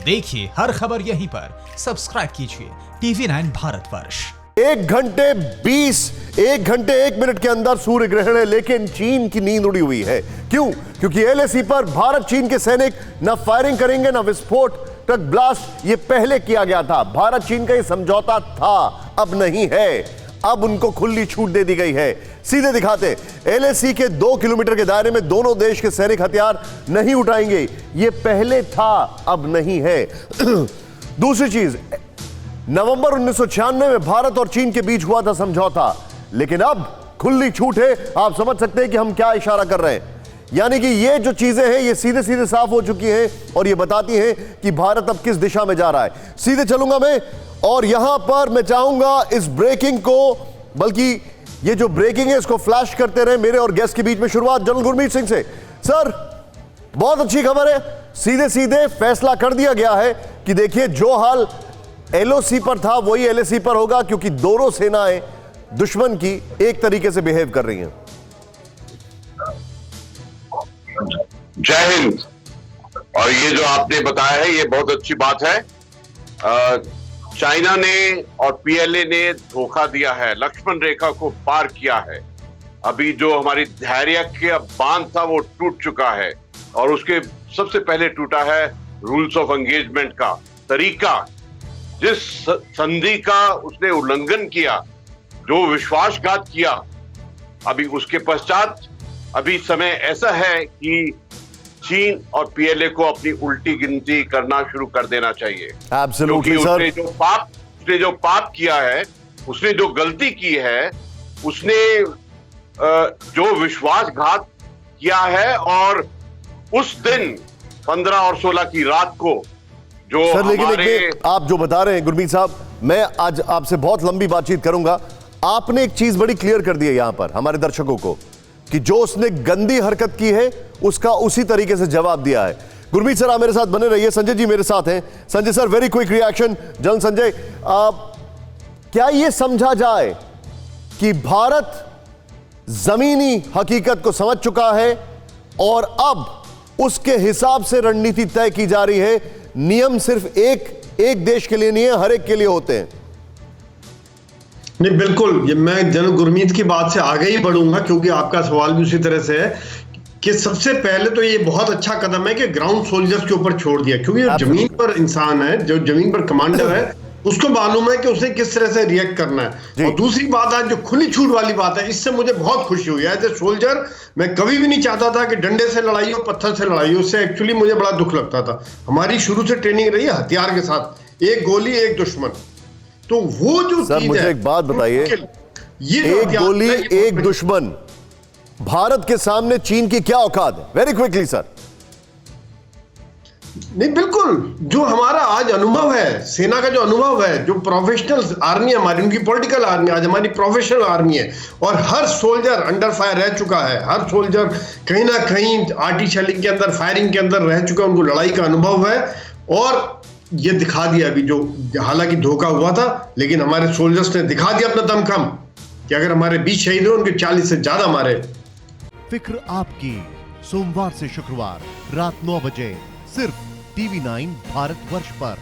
देखिए हर खबर यहीं पर, सब्सक्राइब कीजिए TV9 भारतवर्ष। 1 घंटे 1 मिनट के अंदर सूर्य ग्रहण है, लेकिन चीन की नींद उड़ी हुई है। क्यों? क्योंकि LAC पर भारत चीन के सैनिक न फायरिंग करेंगे न विस्फोटक ब्लास्ट। ये पहले किया गया था। भारत चीन का ये समझौता था, अब नहीं है। अब उनको खुली छूट दे दी गई है। सीधे दिखाते, LAC के 2 किलोमीटर के दायरे में दोनों देश के सैनिक हथियार नहीं उठाएंगे। ये पहले था, अब नहीं है। दूसरी चीज, नवंबर 1996 में भारत और चीन के बीच हुआ था समझौता, लेकिन अब खुली छूट है। आप समझ सकते हैं कि हम क्या इशारा कर रहे हैं। यानी कि ये जो चीजें हैं ये सीधे सीधे साफ हो चुकी हैं और ये बताती हैं कि भारत अब किस दिशा में जा रहा है। सीधे चलूंगा मैं, और यहां पर मैं चाहूंगा इस ब्रेकिंग को, बल्कि ये जो ब्रेकिंग है इसको फ्लैश करते रहे मेरे और गेस्ट के बीच में। शुरुआत जनरल गुरमीत सिंह से। सर, बहुत अच्छी खबर है, सीधे सीधे फैसला कर दिया गया है कि देखिए जो हाल LOC पर था वही LAC पर होगा, क्योंकि दोनों सेनाएं दुश्मन की एक तरीके से बिहेव कर रही हैं। जय हिंद। और ये जो आपने बताया है ये बहुत अच्छी बात है। चाइना ने और PLA ने धोखा दिया है, लक्ष्मण रेखा को पार किया है। अभी जो हमारी धैर्य के बांध था वो टूट चुका है, और उसके सबसे पहले टूटा है रूल्स ऑफ एंगेजमेंट का तरीका। जिस संधि का उसने उल्लंघन किया, जो विश्वासघात किया, अभी उसके पश्चात अभी समय ऐसा है कि चीन और PLA को अपनी उल्टी गिनती करना शुरू कर देना चाहिए। Absolutely, क्योंकि उसने जो पाप किया है, उसने जो गलती की है, उसने जो विश्वासघात किया है, और उस दिन 15 और 16 की रात को जो सर, हमारे लेकिन आप जो बता रहे हैं गुरमीत साहब, मैं आज आपसे बहुत लंबी बातचीत करूंगा। आपने एक चीज बड़ी क्लियर कर दी है यहां पर हमारे दर्शकों को, कि जो उसने गंदी हरकत की है उसका उसी तरीके से जवाब दिया है। गुरमीत सर, आप मेरे साथ बने रहिए। संजय जी मेरे साथ हैं। Sanjay sir, very quick reaction. General Sanjay, क्या यह समझा जाए कि भारत जमीनी हकीकत को समझ चुका है और अब उसके हिसाब से रणनीति तय की जा रही है? नियम सिर्फ एक देश के लिए नहीं है, हर एक के लिए होते हैं। नहीं, बिल्कुल, ये मैं जनरल गुरमीत की बात से आगे ही बढ़ूंगा, क्योंकि आपका सवाल भी उसी तरह से है कि सबसे पहले तो ये बहुत अच्छा कदम है कि ग्राउंड सोल्जर्स के ऊपर छोड़ दिया, क्योंकि जो जमीन पर इंसान है, जो जमीन पर कमांडर है, उसको मालूम है कि उसे किस तरह से रिएक्ट करना है। और दूसरी बात है जो खुली छूट वाली बात है, इससे मुझे बहुत खुशी हुई है। एज ए सोल्जर मैं कभी भी नहीं चाहता था कि डंडे से लड़ाई हो, पत्थर से लड़ाई हो। उससे एक्चुअली मुझे बड़ा दुख लगता था। हमारी शुरू से ट्रेनिंग रही है हथियार के साथ, एक गोली एक दुश्मन। तो वो जो सर, मुझे एक बात बताइए, एक गोली एक दुश्मन, भारत के सामने चीन की क्या औकात है? Very quickly sir. नहीं, बिल्कुल, जो हमारा आज अनुभव है, सेना का जो अनुभव है, जो प्रोफेशनल आर्मी है हमारी, उनकी पॉलिटिकल आर्मी, आज हमारी प्रोफेशनल आर्मी है, और हर सोल्जर अंडर फायर रह चुका है। हर सोल्जर कहीं ना कहीं आर्टिलरी के अंदर, फायरिंग के अंदर रह चुका है, उनको लड़ाई का अनुभव है। और ये दिखा दिया अभी, जो हालांकि धोखा हुआ था, लेकिन हमारे सोल्जर्स ने दिखा दिया अपना दमखम कि अगर हमारे 20 शहीद हुए, उनके 40 से ज्यादा मारे। फिक्र आपकी, सोमवार से शुक्रवार रात 9 बजे सिर्फ TV9 भारतवर्ष पर।